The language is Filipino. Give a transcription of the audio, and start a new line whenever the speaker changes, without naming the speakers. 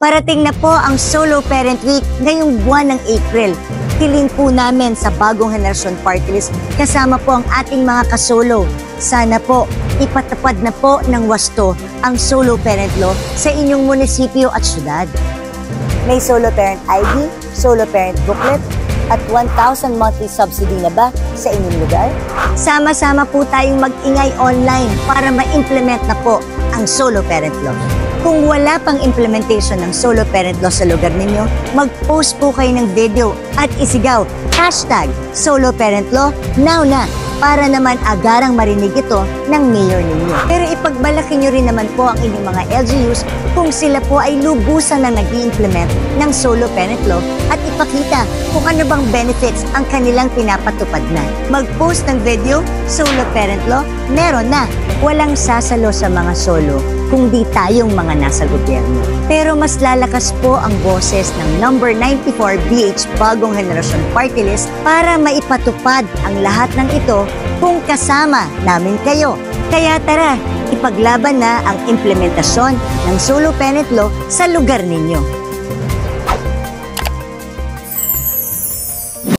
Parating na po ang Solo Parent Week ngayong buwan ng April. Hiling po namin sa Bagong Henerasyon Party List kasama po ang ating mga kasolo. Sana po ipatupad na po ng wasto ang Solo Parent Law sa inyong munisipyo at syudad. May Solo Parent ID, Solo Parent Booklet, at 1,000 monthly subsidy na ba sa inyong lugar? Sama-sama po tayong mag-ingay online para ma-implement na po ang Solo Parent Law. Kung wala pang implementation ng Solo Parent Law sa lugar ninyo, mag-post po kayo ng video at isigaw #Solo Parent Law now na para naman agarang marinig ito ng mayor ninyo. Pero ipagbalaki nyo rin naman po ang inyong mga LGUs kung sila po ay lubusan na nag-i-implement ng Solo Parent Law at ipakita kung ano bang benefits ang kanilang pinapatupad na. Mag-post ng video, Solo Parent Law, meron na. Walang sasalo sa mga solo kung di tayong mga nasa gobyerno. Pero mas lalakas po ang boses ng number 94 BH Bagong Henerasyon Party List para maipatupad ang lahat ng ito kung kasama namin kayo. Kaya tara, ipaglaban na ang implementasyon ng Solo Parent Law sa lugar ninyo.